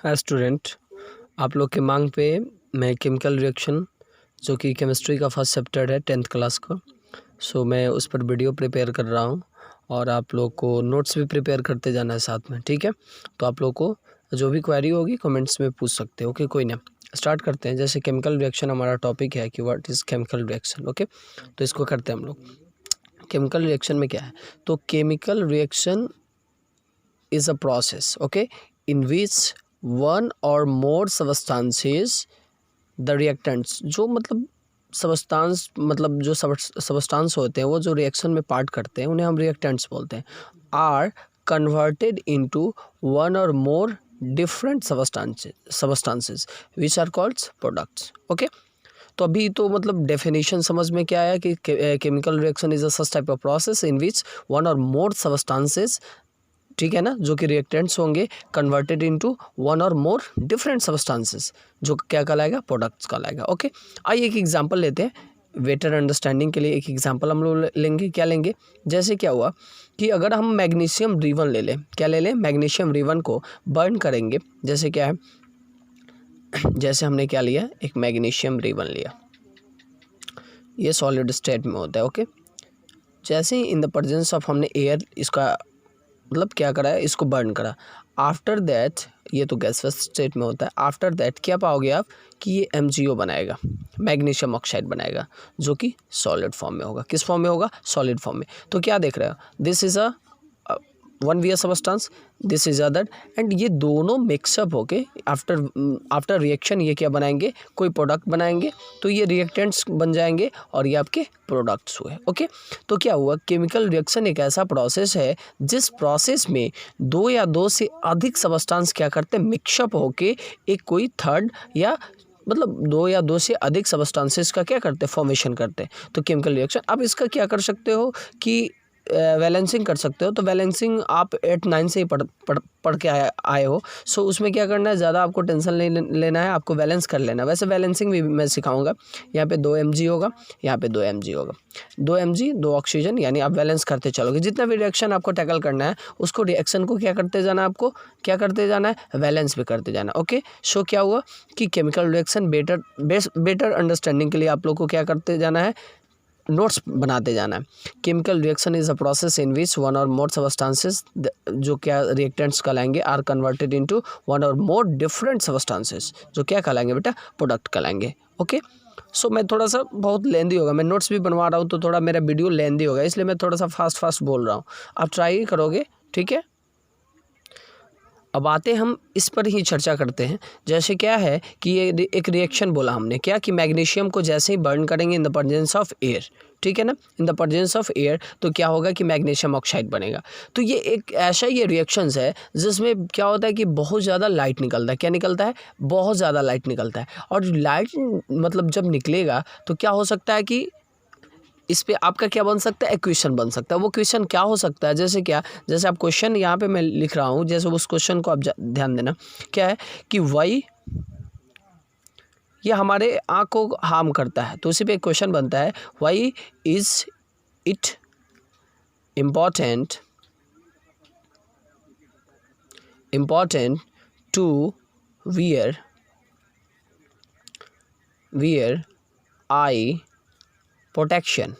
Hi student, आप लोग के मांग पे मैं केमिकल रिएक्शन जो कि केमिस्ट्री का फर्स्ट चैप्टर है 10th क्लास का, मैं उस पर वीडियो प्रिपेयर कर रहा हूँ और आप लोग को नोट्स भी प्रिपेयर करते जाना है साथ में। ठीक है, तो आप लोग को जो भी क्वेरी होगी कमेंट्स में पूछ सकते हो। ओके, कोई ना, स्टार्ट करते हैं। जैसे केमिकल रिएक्शन हमारा टॉपिक है कि what is chemical reaction. Okay, तो इसको करते हैं हम लोग। केमिकल रिएक्शन में क्या है, तो chemical reaction is a process, okay, in which one or more substances the reactants, जो मतलब सबस्टांस, मतलब जो सबस्टांस होते हैं वो जो रिएक्शन में पार्ट करते हैं उन्हें हम रिएक्टेंट्स बोलते हैं, आर कन्वर्टेड इनटू वन और more different substances which are called products. Okay, तो अभी तो मतलब डेफिनेशन समझ में क्या आया कि chemical reaction is a such type of process in which one और मोर सबस्टांसेस, ठीक है ना, जो कि रिएक्टेंट्स होंगे, कन्वर्टेड इनटू वन और मोर डिफरेंट सबस्टांसेस, जो क्या कहलाएगा, प्रोडक्ट्स कहलाएगा। ओके, आइए एक एग्जांपल लेते हैं बेटर अंडरस्टैंडिंग के लिए। एक एग्जांपल हम लोग लेंगे, क्या लेंगे, जैसे क्या हुआ कि अगर हम मैग्नीशियम रिवन ले लें, क्या ले लें, मैग्नीशियम रिवन को बर्न करेंगे। जैसे क्या है, जैसे हमने क्या लिया, एक मैग्नीशियम रिवन लिया, ये सॉलिड स्टेट में होता है। ओके, जैसे ही इन द प्रेजेंस ऑफ हमने एयर इसका मतलब क्या करा है, इसको बर्न करा, आफ्टर दैट, ये तो गैसलेस स्टेट में होता है, आफ्टर दैट क्या पाओगे आप कि ये MgO बनाएगा, मैग्नीशियम ऑक्साइड बनाएगा, जो कि सॉलिड फॉर्म में होगा। किस फॉर्म में होगा, सॉलिड फॉर्म में। तो क्या देख रहे हो, this is a one we substance, this is other, and ये दोनों मिक्सअप होके आफ्टर रिएक्शन ये क्या बनाएंगे, कोई प्रोडक्ट बनाएंगे। तो ये रिएक्टेंट्स बन जाएंगे और ये आपके प्रोडक्ट्स हुए। ओके, तो क्या हुआ, केमिकल रिएक्शन एक ऐसा प्रोसेस है जिस प्रोसेस में दो या दो से अधिक सबस्टांस क्या करते हैं, मिक्सअप होके एक कोई थर्ड या मतलब दो या दो से अधिक सबस्टांसेस का क्या करते हैं, फॉर्मेशन करते हैं। तो केमिकल रिएक्शन, अब इसका क्या कर सकते हो कि बैलेंसिंग कर सकते हो। तो बैलेंसिंग आप 8-9 से ही पढ़ के आए हो। सो उसमें क्या करना है, ज़्यादा आपको टेंशन नहीं लेना है, आपको बैलेंस कर लेना है। वैसे बैलेंसिंग भी मैं सिखाऊंगा। यहाँ पे 2 mg होगा, यहाँ पे 2 mg होगा, 2 mg 2 ऑक्सीजन, यानी आप बैलेंस करते चलोगे। जितना भी रिएक्शन आपको टैकल करना है उसको रिएक्शन को क्या करते जाना है, आपको क्या करते जाना है, बैलेंस भी करते जाना। ओके, सो क्या हुआ कि केमिकल रिएक्शन बेटर अंडरस्टैंडिंग के लिए आप लोग को क्या करते जाना है, नोट्स बनाते जाना है। Chemical reaction is a process in which one और मोर सबस्टांसेस, जो क्या रिएक्टेंट्स कहलाएंगे, आर कन्वर्टेड इनटू वन और मोर डिफरेंट सबस्टांसेस, जो क्या कहलाएंगे बेटा, प्रोडक्ट कहलाएंगे। ओके, सो मैं थोड़ा सा बहुत लेंदी होगा, मैं नोट्स भी बनवा रहा हूँ तो थोड़ा मेरा वीडियो लेंदी होगा, इसलिए मैं थोड़ा सा फास्ट बोल रहा हूँ। आप ट्राई करोगे, ठीक है। अब आते हम इस पर ही चर्चा करते हैं। जैसे क्या है कि ये एक रिएक्शन बोला हमने, क्या कि मैग्नीशियम को जैसे ही बर्न करेंगे इन द प्रेजेंस ऑफ एयर, ठीक है ना, इन द प्रेजेंस ऑफ एयर, तो क्या होगा कि मैग्नीशियम ऑक्साइड बनेगा। तो ये एक ऐसा ये रिएक्शंस है जिसमें क्या होता है कि बहुत ज़्यादा लाइट निकलता है। क्या निकलता है, बहुत ज़्यादा लाइट निकलता है। और लाइट मतलब जब निकलेगा तो क्या हो सकता है कि इस पे आपका क्या बन सकता है, इक्वेशन बन सकता है। वो क्वेश्चन क्या हो सकता है, जैसे क्या, जैसे आप क्वेश्चन यहाँ पे मैं लिख रहा हूँ, जैसे उस क्वेश्चन को आप ध्यान देना, क्या है कि वाई ये हमारे आँख को हार्म करता है। तो उसी पे एक क्वेश्चन बनता है, why is it important to wear eye protection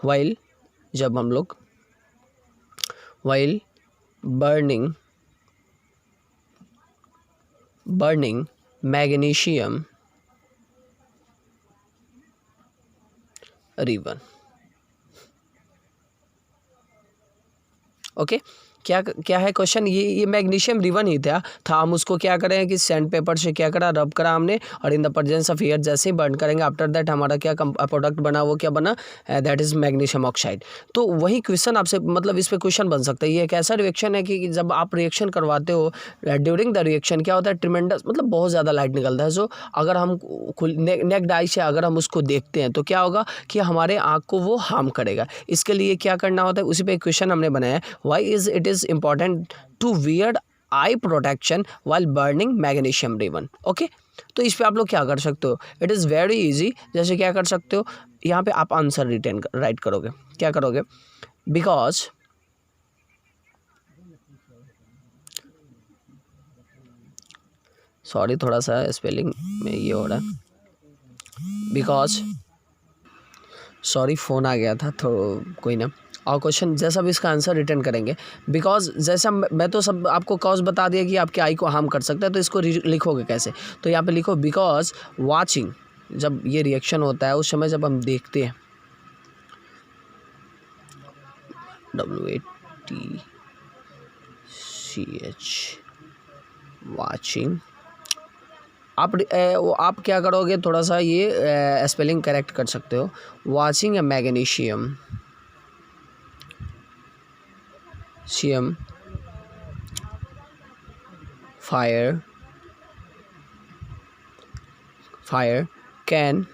while, जब हम लोग while burning magnesium ribbon। Okay, क्या है क्वेश्चन, ये मैग्नीशियम रिवन ही था हम उसको क्या करें कि सैंड पेपर से क्या करा, रब करा हमने, और इन द प्रेजेंस ऑफ एयर जैसे ही बर्न करेंगे, आफ्टर दैट हमारा क्या प्रोडक्ट बना, वो क्या बना, दैट इज मैग्नीशियम ऑक्साइड। तो वही क्वेश्चन आपसे मतलब इस पे क्वेश्चन बन सकता है। ये एक ऐसा रिएक्शन है कि जब आप रिएक्शन करवाते हो, ड्यूरिंग द रिएक्शन क्या होता है, ट्रिमेंडस मतलब बहुत ज़्यादा लाइट निकलता है। सो अगर हम नेक्ड आई से अगर हम उसको देखते हैं तो क्या होगा कि हमारे आँख को वो हार्म करेगा। इसके लिए क्या करना होता है, उसी पे क्वेश्चन हमने बनाया, why is it is important to wear eye protection while burning magnesium ribbon। Okay, तो इस पे आप लोग क्या कर सकते हो, इट इज़ वेरी इजी। जैसे क्या कर सकते हो, यहाँ पे आप आंसर राइट करोगे, क्या करोगे, बिकॉज सॉरी, थोड़ा सा स्पेलिंग में ये हो रहा है बिकॉज सॉरी फ़ोन आ गया था, तो कोई ना। और क्वेश्चन जैसा भी इसका आंसर रिटर्न करेंगे, बिकॉज जैसा मैं तो सब आपको कॉज बता दिया कि आपके आई को हार्म कर सकता है, तो इसको लिखोगे कैसे? तो यहाँ पे लिखो बिकॉज वाचिंग, जब ये रिएक्शन होता है उस समय जब हम देखते हैं, WATCH वाचिंग, आप क्या करोगे, थोड़ा सा ये स्पेलिंग करेक्ट कर सकते हो। Watching A magnesium fire can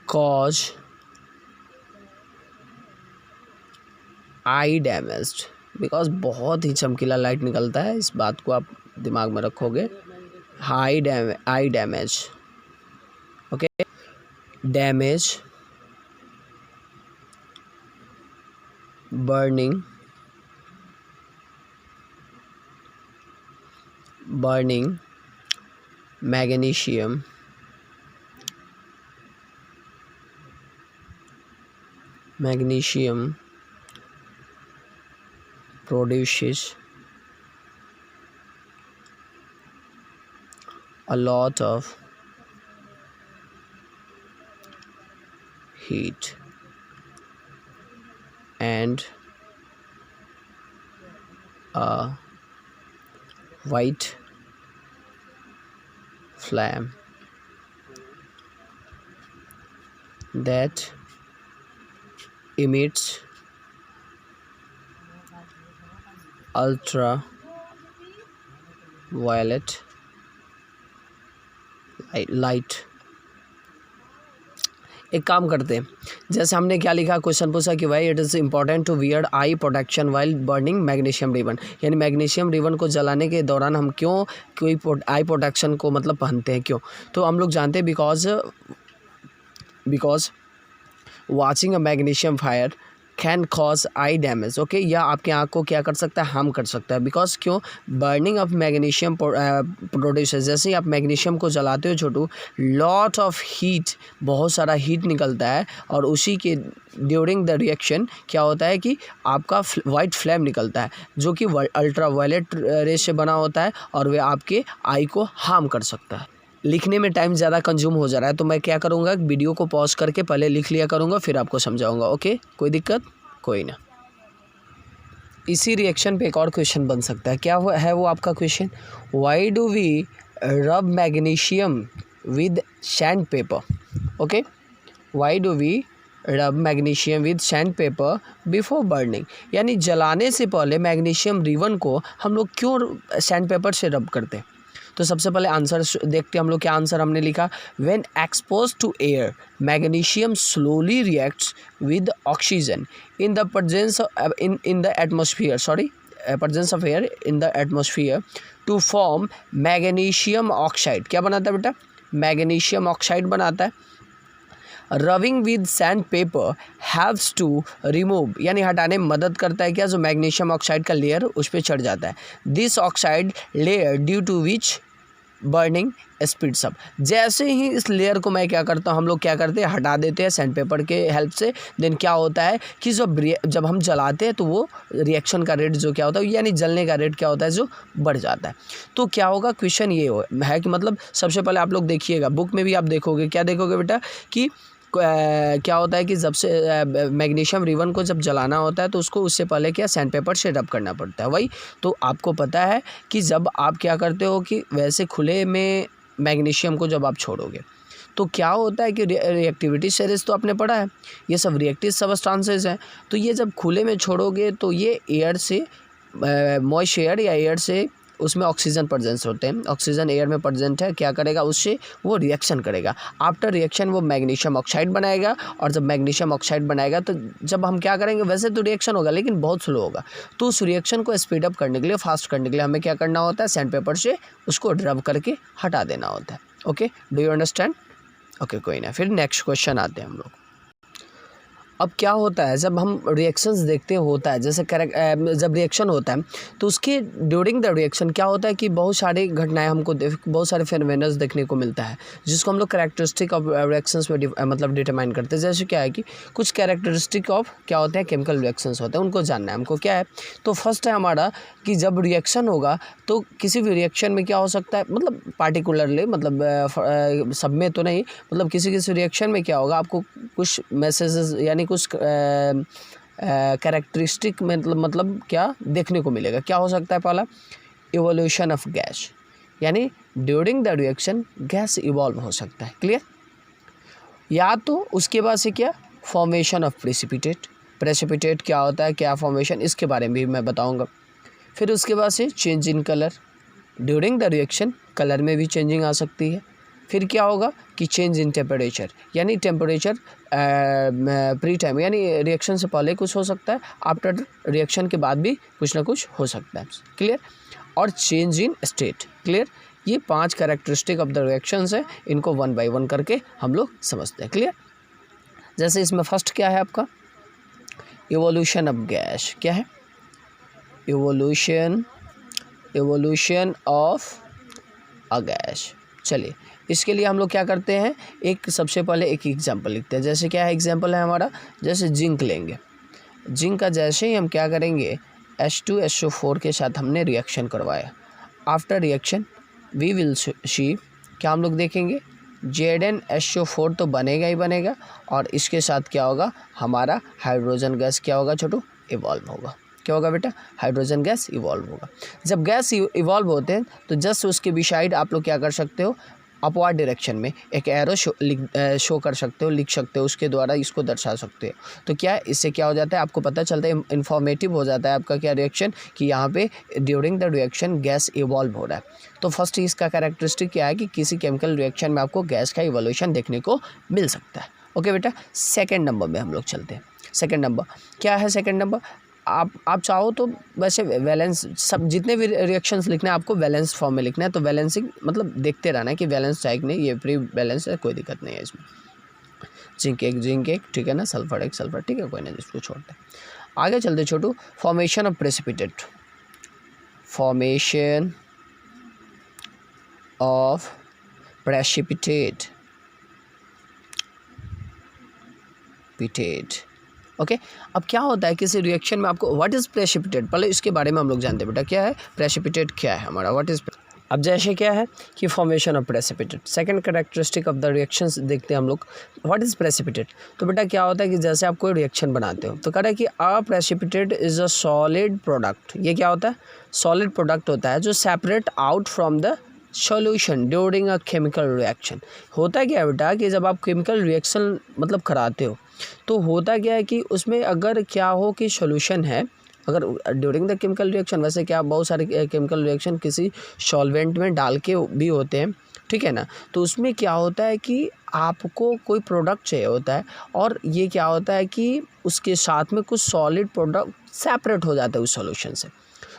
cause eye damage, because बहुत ही चमकीला लाइट निकलता है, इस बात को आप दिमाग में रखोगे। Eye damage, okay. Damage, burning magnesium produces a lot of heat and a white flame that emits ultraviolet light। एक काम करते हैं, जैसे हमने क्या लिखा, क्वेश्चन पूछा कि why it is important to wear eye protection while burning magnesium ribbon, यानी मैग्नीशियम रिबन को जलाने के दौरान हम क्यों कोई आई प्रोटेक्शन को मतलब पहनते हैं, क्यों? तो हम लोग जानते हैं because watching a magnesium fire can cause I damage, okay. या आपकी आँख को क्या कर सकता है, हार्म कर सकता है, बिकॉज क्यों? बर्निंग ऑफ मैग्नीशियम प्रोड्यूस, जैसे ही आप मैग्नीशियम को जलाते हो छोटू, लॉट ऑफ हीट, बहुत सारा हीट निकलता है, और उसी के ड्यूरिंग द रिएक्शन क्या होता है कि आपका वाइट फ्लेम निकलता है, जो कि अल्ट्रा वायलेट रे से बना होता है, और वे आपके आई को हार्म कर सकता है। लिखने में टाइम ज़्यादा कंज्यूम हो जा रहा है, तो मैं क्या करूँगा, वीडियो को पॉज करके पहले लिख लिया करूँगा, फिर आपको समझाऊँगा, ओके? कोई दिक्कत? कोई ना। इसी रिएक्शन पे एक और क्वेश्चन बन सकता है, क्या है वो आपका question? Why do we rub magnesium with sand paper, okay. Why do we rub magnesium with sand paper before burning, यानी जलाने से पहले मैग्नीशियम रिबन को हम लोग क्यों सैंड पेपर से रब करते हैं? तो सबसे पहले आंसर देखते हैं हम लोग, क्या आंसर हमने लिखा, when expose to air magnesium slowly reacts with oxygen in the presence in the atmosphere, presence of air in the atmosphere to form magnesium oxide. क्या बनाता है बेटा? मैग्नीशियम ऑक्साइड बनाता है। Rubbing with sand paper haves to remove, यानी हटाने में मदद करता है क्या, जो मैग्नीशियम ऑक्साइड का लेयर उस पर चढ़ जाता है। This oxide layer due to which burning speeds up, जैसे ही इस लेयर को मैं क्या करता हूँ, हम लोग क्या करते हैं, हटा देते हैं सैंड पेपर के हेल्प से। देन क्या होता है कि जब हम जलाते हैं तो वो रिएक्शन का रेट जो क्या होता है, यानी जलने का रेट क्या होता है, जो बढ़ जाता है। तो क्या होगा, क्वेश्चन ये है कि मतलब सबसे पहले आप लोग देखिएगा, बुक में भी आप देखोगे, क्या देखोगे बेटा, कि क्या होता है कि जब से मैग्नीशियम रिबन को जब जलाना होता है तो उसको उससे पहले क्या सैंड पेपर से रब करना पड़ता है। वही तो आपको पता है कि जब आप क्या करते हो कि वैसे खुले में मैग्नीशियम को जब आप छोड़ोगे तो क्या होता है कि रिएक्टिविटी सीरीज तो आपने पढ़ा है, ये सब रिएक्टिव सबस्टांसेस हैं। तो ये जब खुले में छोड़ोगे तो ये एयर से मॉइस्ट एयर या एयर से उसमें ऑक्सीजन प्रेजेंस होते हैं, ऑक्सीजन एयर में प्रेजेंट है, क्या करेगा, उससे वो रिएक्शन करेगा। आफ्टर रिएक्शन वो मैग्नीशियम ऑक्साइड बनाएगा, और जब मैग्नीशियम ऑक्साइड बनाएगा तो जब हम क्या करेंगे, वैसे तो रिएक्शन होगा लेकिन बहुत स्लो होगा, तो उस रिएक्शन को स्पीड अप करने के लिए, फास्ट करने के लिए हमें क्या करना होता है, सैंड पेपर से उसको रब करके हटा देना होता है। Okay, do you understand? Okay, कोई ना। फिर नेक्स्ट क्वेश्चन आते हैं हम लोग। अब क्या होता है जब हम रिएक्शंस देखते होता है, जैसे जब रिएक्शन होता है तो उसके ड्यूरिंग द रिएक्शन क्या होता है कि बहुत सारी घटनाएं हमको बहुत सारे फेनोमेनस देखने को मिलता है, जिसको हम लोग कैरेक्टरिस्टिक ऑफ रिएक्शंस में मतलब डिटरमाइन करते हैं। जैसे क्या है कि कुछ कैरेक्टरिस्टिक ऑफ क्या होते हैं केमिकल रिएक्शंस होते हैं, उनको जानना है हमको। क्या है तो फर्स्ट है हमारा कि जब रिएक्शन होगा तो किसी भी रिएक्शन में क्या हो सकता है, मतलब पार्टिकुलरली मतलब सब में तो नहीं, मतलब किसी किसी रिएक्शन में क्या होगा आपको कुछ मैसेजेस यानी कुछ कैरेक्टरिस्टिक मतलब क्या देखने को मिलेगा। क्या हो सकता है, पहला इवोल्यूशन ऑफ गैस, यानी during the reaction gas evolve हो सकता है। क्लियर। या तो उसके बाद से क्या फॉर्मेशन ऑफ प्रेसिपिटेट क्या होता है, क्या फॉर्मेशन, इसके बारे में भी मैं बताऊंगा। फिर उसके बाद से change in colour, during the reaction colour में भी चेंजिंग आ सकती है। फिर क्या होगा कि चेंज इन टेम्परेचर, यानी टेम्परेचर प्री टाइम यानी रिएक्शन से पहले कुछ हो सकता है, आफ्टर रिएक्शन के बाद भी कुछ ना कुछ हो सकता है। क्लियर। और चेंज इन स्टेट। क्लियर। ये 5 कैरेक्टरिस्टिक ऑफ द रिएक्शंस है, इनको 1 बाय 1 करके हम लोग समझते हैं। क्लियर। जैसे इसमें फर्स्ट क्या है आपका इवोल्यूशन ऑफ गैस। क्या है इवोल्यूशन ऑफ अ गैस। चलिए इसके लिए हम लोग क्या करते हैं, एक सबसे पहले एक एग्जांपल लिखते हैं। जैसे क्या है एग्जांपल है हमारा, जैसे जिंक लेंगे। जिंक का जैसे ही हम क्या करेंगे H2SO4 के साथ हमने रिएक्शन करवाया, after reaction we will see क्या हम लोग देखेंगे ZnSO4 तो बनेगा ही बनेगा, और इसके साथ क्या होगा हमारा हाइड्रोजन गैस क्या होगा छोटू इवॉल्व होगा। क्या होगा बेटा हाइड्रोजन गैस इवॉल्व होगा। जब गैस इवॉल्व होते हैं तो जस्ट उसके बिसाइड आप लोग क्या कर सकते हो, अपवार्ड डायरेक्शन में एक एरो शो कर सकते हो, लिख सकते हो, उसके द्वारा इसको दर्शा सकते हो। तो क्या इससे क्या हो जाता है आपको पता चलता है, इन्फॉर्मेटिव हो जाता है आपका क्या रिएक्शन कि यहाँ पे during the reaction gas evolve हो रहा है। तो फर्स्ट इसका कैरेक्टरिस्टिक क्या है कि किसी केमिकल रिएक्शन में आपको गैस का इवोल्यूशन देखने को मिल सकता है। ओके बेटा। सेकेंड नंबर में हम लोग चलते हैं। सेकेंड नंबर क्या है, सेकेंड नंबर आप चाहो तो वैसे वैलेंस सब जितने भी रिएक्शंस लिखने हैं आपको वैलेंस फॉर्म में लिखना है, तो वैलेंसिंग मतलब देखते रहना है कि वैलेंस है कि नहीं, ये प्री वैलेंस है, कोई दिक्कत नहीं है इसमें। जिंक एक ठीक है ना, सल्फर एक सल्फर ठीक है, कोई नहीं जिसको छोड़ते। आगे चलते छोटू, formation of precipitate. Formation of precipitate okay. अब क्या होता है किसी रिएक्शन में आपको व्हाट इज प्रेसिपिटेट, पहले इसके बारे में हम लोग जानते हैं बेटा। क्या है प्रेसिपिटेट, क्या है हमारा व्हाट इज। अब जैसे क्या है कि formation of precipitate, second characteristic of the reactions देखते हैं हम लोग। व्हाट इज प्रेसिपिटेट, तो बेटा क्या होता है कि जैसे आप कोई रिएक्शन बनाते हो तो कह रहा है कि a precipitate is a solid product. ये क्या होता है सॉलिड प्रोडक्ट होता है जो separate out from the solution during a chemical reaction. होता क्या है बेटा कि जब आप केमिकल रिएक्शन मतलब कराते हो तो होता क्या है कि उसमें अगर क्या हो कि सॉल्यूशन है, अगर ड्यूरिंग द केमिकल रिएक्शन, वैसे क्या बहुत सारे केमिकल रिएक्शन किसी सॉल्वेंट में डाल के भी होते हैं, ठीक है ना। तो उसमें क्या होता है कि आपको कोई प्रोडक्ट चाहिए होता है, और ये क्या होता है कि उसके साथ में कुछ सॉलिड प्रोडक्ट सेपरेट हो जाते हैं उस सॉल्यूशन से,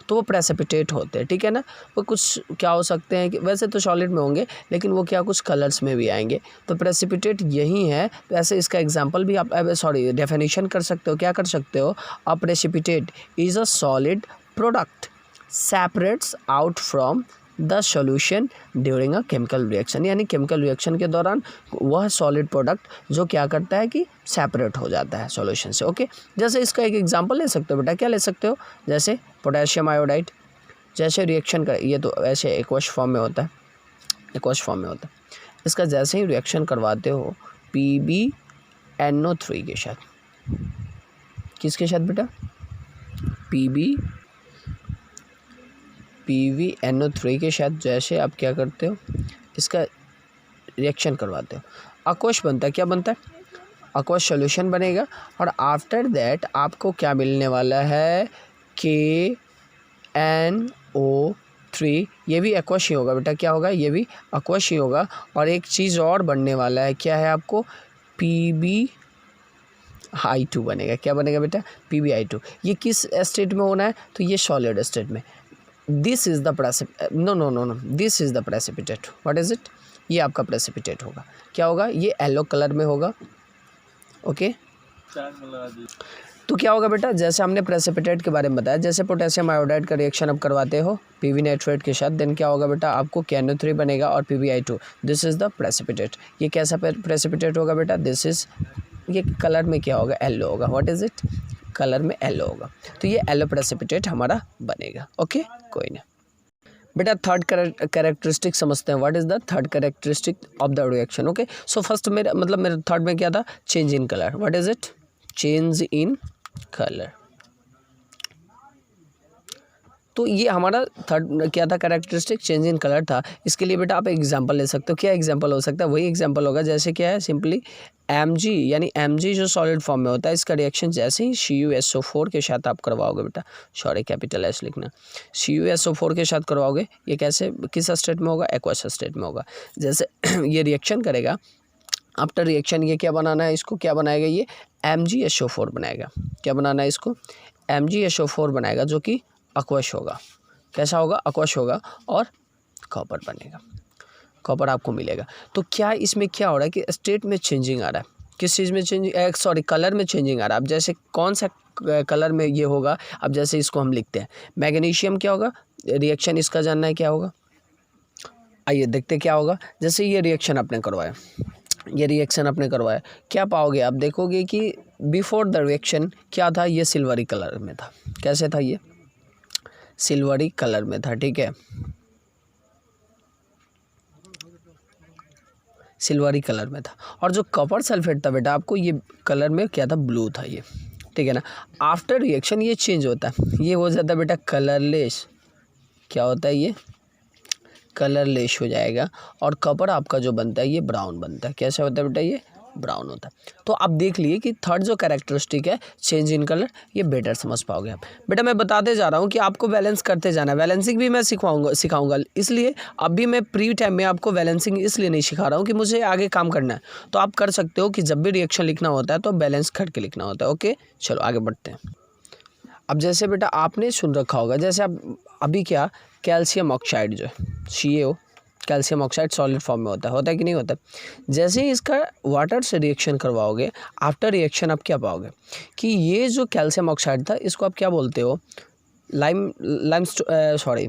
तो वो प्रेसिपिटेट होते हैं, ठीक है ना। वो कुछ क्या हो सकते हैं कि वैसे तो सॉलिड में होंगे लेकिन वो क्या कुछ कलर्स में भी आएंगे, तो प्रेसिपिटेट यही है। तो ऐसे इसका एग्जांपल भी आप डेफिनेशन कर सकते हो, क्या कर सकते हो, a precipitate is a solid product separates out from the solution during a chemical reaction, यानी केमिकल रिएक्शन के दौरान वह सॉलिड प्रोडक्ट जो क्या करता है कि सेपरेट हो जाता है सॉल्यूशन से। ओके। जैसे इसका एक एग्जांपल ले सकते हो बेटा, क्या ले सकते हो, जैसे पोटेशियम आयोडाइड, जैसे रिएक्शन कर, ये तो ऐसे एक्वस फॉर्म में होता है, एक्वस फॉर्म में होता है। इसका जैसे ही रिएक्शन करवाते हो PbNO3 के साथ, किसके साथ बेटा PbNO3 के साथ, जैसे आप क्या करते हो इसका रिएक्शन करवाते हो, aqueous बनता है। क्या बनता है aqueous सॉल्यूशन बनेगा, और आफ्टर दैट आपको क्या मिलने वाला है KNO3, ये भी aqueous ही होगा बेटा। क्या होगा, ये भी aqueous ही होगा। और एक चीज़ और बनने वाला है, क्या है आपको PbI2 बनेगा। क्या बनेगा बेटा PbI2। ये किस स्टेट में होना है, तो ये सॉलिड स्टेट में। This is the this is the precipitate. What is it, ये आपका प्रेसिपिटेट होगा। क्या होगा, ये येलो कलर में होगा। ओके तो क्या होगा बेटा, जैसे हमने प्रेसिपिटेट के बारे में बताया, जैसे पोटेशियम आयोडाइड का रिएक्शन अब करवाते हो पीवी नाइट्रेट के साथ, देन क्या होगा बेटा, आपको KNO3 बनेगा और PbI2, this is the precipitate. ये कैसा प्रेसिपिटेट होगा बेटा, दिस इज़, ये कलर में क्या होगा, येलो होगा, व्हाट इज़ इट, कलर में येलो होगा, तो ये येलो प्रेसिपिटेट हमारा बनेगा। ओके, कोई ना बेटा। थर्ड कैरेक्टरिस्टिक समझते हैं, what is the third characteristic of the reaction. Okay, so first मेरे थर्ड में क्या था, change in colour, what is it, change in colour. तो ये हमारा थर्ड क्या था, कैरेक्टरिस्टिक चेंज इन कलर था। इसके लिए बेटा आप एग्जांपल ले सकते हो, क्या एग्जांपल हो सकता है, वही एग्जांपल होगा जैसे क्या है, सिंपली Mg, यानी Mg जो सॉलिड फॉर्म में होता है, इसका रिएक्शन जैसे ही CuSO4 के साथ आप करवाओगे बेटा, सॉरी कैपिटल S लिखना, CuSO4 के साथ करवाओगे, ये कैसे, किस स्टेट में होगा, एक्वस स्टेट में होगा। जैसे ये रिएक्शन करेगा, आफ्टर रिएक्शन ये क्या बनाना है, इसको क्या बनाएगा, ये MgSO4 बनाएगा। क्या बनाना है इसको, MgSO4 बनाएगा, जो कि अक्वश होगा। कैसा होगा, अक्वश होगा, और कॉपर बनेगा, कॉपर आपको मिलेगा। तो क्या इसमें क्या हो रहा है कि स्टेट में चेंजिंग आ रहा है, किस चीज़ में चेंजिंग, सॉरी कलर में चेंजिंग आ रहा है। अब जैसे कौन सा कलर में ये होगा, अब जैसे इसको हम लिखते हैं मैग्नीशियम, क्या होगा, रिएक्शन इसका जानना है क्या होगा, आइए देखते क्या होगा। जैसे ये रिएक्शन आपने करवाया, ये रिएक्शन आपने करवाया, क्या पाओगे आप, देखोगे कि बिफोर द रिएक्शन क्या था, ये सिल्वरी कलर में था। कैसे था, ये सिल्वरी कलर में था, ठीक है, सिल्वरी कलर में था। और जो कॉपर सल्फेट था बेटा, आपको ये कलर में क्या था, ब्लू था ये, ठीक है ना। आफ्टर रिएक्शन ये चेंज होता है, ये हो जाता है बेटा कलरलेस, क्या होता है, ये कलरलेस हो जाएगा, और कॉपर आपका जो बनता है ये ब्राउन बनता है। कैसा होता है बेटा, ये ब्राउन होता है। तो आप देख लिए कि थर्ड जो कैरेक्टरिस्टिक है, चेंज इन कलर, ये बेटर समझ पाओगे आप। बेटा मैं बताते जा रहा हूँ कि आपको बैलेंस करते जाना है, बैलेंसिंग भी मैं सिखाऊंगा, इसलिए अभी मैं प्री टाइम में आपको बैलेंसिंग इसलिए नहीं सिखा रहा हूँ कि मुझे आगे काम करना है। तो आप कर सकते हो कि जब भी रिएक्शन लिखना होता है तो बैलेंस करके लिखना होता है। ओके, चलो आगे बढ़ते हैं। अब जैसे बेटा आपने सुन रखा होगा, जैसे आप अभी क्या, कैल्शियम ऑक्साइड जो है CaO, calcium oxide solid form में होता है कि नहीं होता। जैसे ही इसका वाटर से रिएक्शन करवाओगे, आफ्टर रिएक्शन आप क्या पाओगे कि ये जो कैल्शियम ऑक्साइड था, इसको आप क्या बोलते हो, सॉरी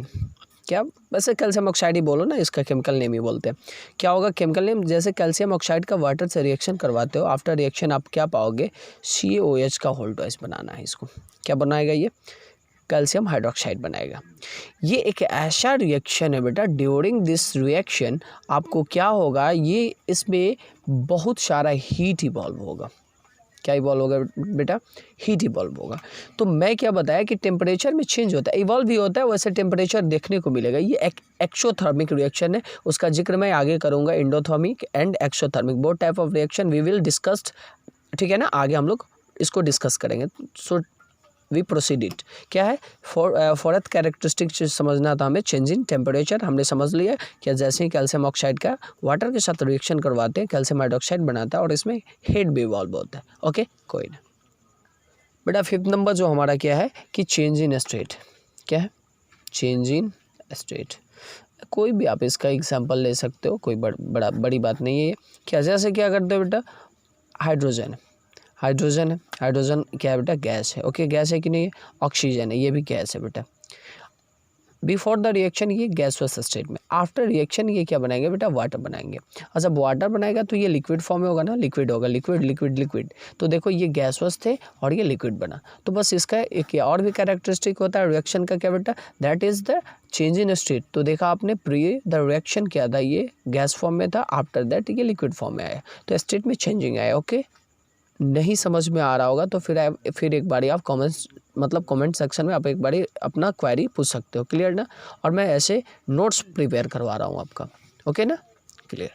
क्या, वैसे कैल्शियम ऑक्साइड ही बोलो ना, इसका केमिकल नेम ही बोलते हैं। क्या होगा केमिकल नेम, जैसे कैल्शियम ऑक्साइड का वाटर से रिएक्शन करवाते हो, आफ्टर रिएक्शन आप क्या पाओगे, CaOH का होल ट्वाइस बनाना है। इसको क्या बनाएगा, ये कैल्शियम हाइड्रोक्साइड बनाएगा। ये एक ऐसा रिएक्शन है बेटा, ड्यूरिंग दिस रिएक्शन आपको क्या होगा, ये इसमें बहुत सारा हीट इवॉल्व होगा। क्या इवॉल्व होगा बेटा, हीट इवॉल्व होगा। तो मैं क्या बताया कि टेम्परेचर में चेंज होता है, इवॉल्व भी होता है, वैसे टेम्परेचर देखने को मिलेगा। ये एक एक्सोथर्मिक रिएक्शन है, उसका जिक्र मैं आगे करूँगा, endothermic and exothermic both type of reaction we will discussed, ठीक है ना, आगे हम लोग इसको डिस्कस करेंगे। So we proceed it. क्या है, फोर्थ कैरेक्टरिस्टिक समझना था हमें, चेंज इन टेम्परेचर, हमने समझ लिया कि जैसे ही कैल्शियम ऑक्साइड का वाटर के साथ रिएक्शन करवाते हैं, कैल्शियम हाइड्रोक्साइड बनाता है और इसमें हीट भी इवॉल्व होता है। ओके, कोई ना बेटा। फिफ्थ नंबर जो हमारा क्या है कि चेंज इन स्टेट। क्या है, चेंज इन स्टेट, कोई भी आप इसका एग्जाम्पल ले सकते हो, कोई बड़ी बात नहीं है ये। क्या जैसे क्या करते हो बेटा, हाइड्रोजन, हाइड्रोजन है, हाइड्रोजन क्या है बेटा, गैस है। ओके, गैस है कि नहीं, ऑक्सीजन है, ये भी गैस है बेटा। बिफोर द रिएक्शन ये गैसवस स्टेट में, आफ्टर रिएक्शन ये क्या बनाएंगे बेटा, वाटर बनाएंगे। और जब वाटर बनाएगा तो ये लिक्विड फॉर्म में होगा ना, लिक्विड होगा, लिक्विड लिक्विड लिक्विड। तो देखो ये गैसवस थे और ये लिक्विड बना। तो बस इसका एक और भी कैरेक्टरिस्टिक होता है रिएक्शन का, क्या बेटा, that is the change in state. तो देखा आपने, प्री द रिएक्शन क्या था, ये गैस फॉर्म में था, आफ्टर दैट ये लिक्विड फॉर्म में आया, तो स्टेट में चेंजिंग आया। ओके, नहीं समझ में आ रहा होगा तो फिर एक बारी आप कमेंट सेक्शन में आप एक बारी अपना क्वेरी पूछ सकते हो। क्लियर ना, और मैं ऐसे नोट्स प्रिपेयर करवा रहा हूँ आपका। ओके ना, क्लियर।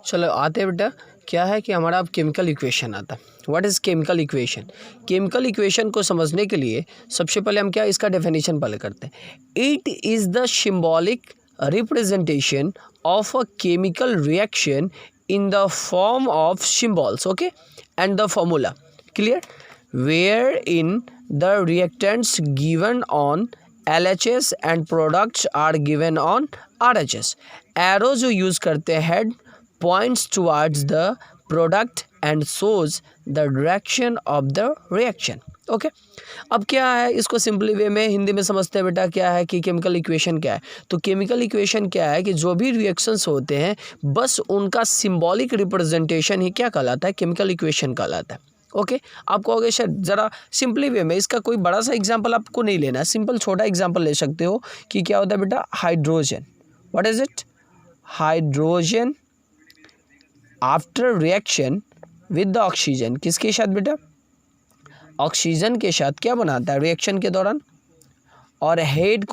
चलो आते बेटा, क्या है कि हमारा अब केमिकल इक्वेशन आता है। What is chemical equation. Chemical equation को समझने के लिए सबसे पहले हम क्या, इसका डेफिनेशन पहले करते हैं। It is the symbolic representation of a chemical reaction in the form of symbols, okay, and the formula, clear, wherein the reactants given on LHS and products are given on RHS. arrow जो use करते हैं head points towards the product and shows the direction of the reaction. Okay अब क्या है, इसको simply वे में हिंदी में समझते हैं बेटा। क्या है कि केमिकल इक्वेशन क्या है, तो केमिकल इक्वेशन क्या है कि जो भी रिएक्शंस होते हैं बस उनका सिंबॉलिक रिप्रेजेंटेशन ही क्या कहलाता है, केमिकल इक्वेशन कहलाता है। ओके आप कहोगे सर ज़रा सिंपली वे में, इसका कोई बड़ा सा एग्जांपल आपको नहीं लेना है, सिंपल छोटा एग्जांपल ले सकते हो कि क्या होता है बेटा, hydrogen. What is it, hydrogen after reaction with the oxygen, किसके साथ बेटा, ऑक्सीजन के साथ क्या बनाता है रिएक्शन के दौरान, और हेड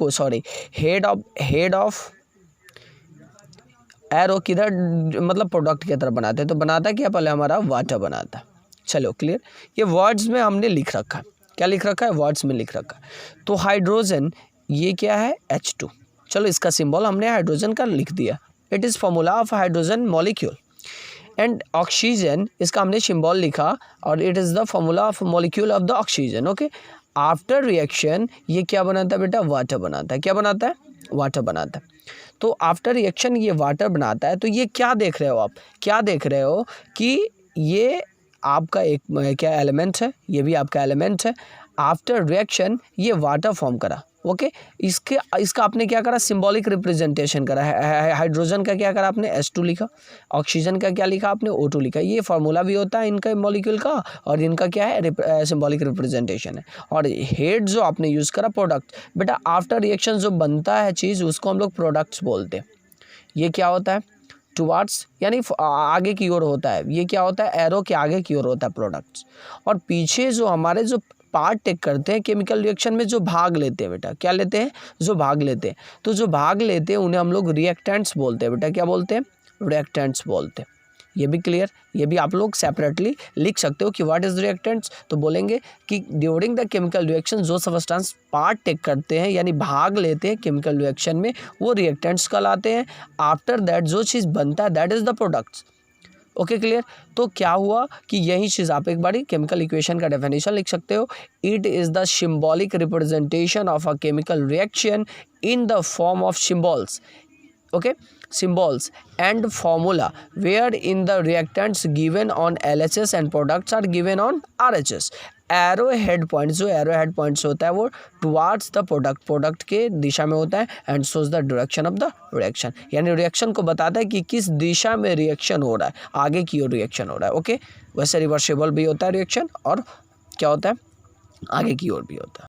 ऑफ एरो किधर, मतलब प्रोडक्ट की तरफ बनाते हैं, तो बनाता क्या पहले हमारा वाटर बनाता है। चलो क्लियर, ये वर्ड्स में हमने लिख रखा है, क्या लिख रखा है, वर्ड्स में लिख रखा है। तो हाइड्रोजन ये क्या है, H2। चलो इसका सिंबल हमने हाइड्रोजन का लिख दिया, it is formula of hydrogen molecule. And oxygen, इसका हमने सिंबल लिखा और it is the formula of molecule of the oxygen. Okay after reaction ये क्या बनाता है बेटा, वाटर बनाता है। क्या बनाता है, वाटर बनाता है। तो आफ्टर रिएक्शन ये वाटर बनाता है। तो ये क्या देख रहे हो आप, क्या देख रहे हो कि ये आपका एक क्या एलिमेंट है, ये भी आपका एलिमेंट है। आफ्टर रिएक्शन ये वाटर फॉर्म करा। ओके इसका आपने क्या करा, सिंबॉलिक रिप्रेजेंटेशन करा है। हाइड्रोजन का क्या करा आपने, H2 लिखा, ऑक्सीजन का क्या लिखा आपने, O2 लिखा। ये फार्मूला भी होता है इनका मॉलिक्यूल का, और इनका क्या है, सिंबॉलिक रिप्रेजेंटेशन है। और हेड जो आपने यूज़ करा प्रोडक्ट, बेटा आफ्टर रिएक्शन जो बनता है चीज़ उसको हम लोग प्रोडक्ट्स बोलते हैं। ये क्या होता है, टुवार्ड्स यानी आगे की ओर होता है। ये क्या होता है, एरो के आगे की ओर होता है प्रोडक्ट्स। और पीछे जो हमारे जो पार्ट टेक करते हैं केमिकल रिएक्शन में, जो भाग लेते हैं बेटा, क्या लेते हैं, जो भाग लेते हैं। तो जो भाग लेते हैं उन्हें हम लोग रिएक्टेंट्स बोलते हैं बेटा। क्या बोलते हैं, रिएक्टेंट्स बोलते हैं। ये भी क्लियर, ये भी आप लोग सेपरेटली लिख सकते हो कि व्हाट इज रिएक्टेंट्स। तो बोलेंगे कि ड्यूरिंग द केमिकल रिएक्शन जो सब्सटेंस पार्ट टेक करते हैं यानी भाग लेते हैं केमिकल रिएक्शन में, वो रिएक्टेंट्स कहलाते हैं। आफ्टर दैट जो चीज़ बनता है that is the products. Okay clear. तो क्या हुआ कि यही चीज़ आप एक बारी केमिकल इक्वेशन का डेफिनेशन लिख सकते हो। It is the symbolic representation of a chemical reaction in the form of symbols. okay symbols and formula where in the reactants given on LHS and products are given on RHS। Arrow head points, जो arrow head points होता है वो towards the product के दिशा में होता है। And shows the direction of the reaction, यानी reaction को बताता है कि किस दिशा में रिएक्शन हो रहा है, आगे की ओर रिएक्शन हो रहा है। ओके वैसे रिवर्सिबल भी होता है रिएक्शन, और क्या होता है, आगे की ओर भी होता है।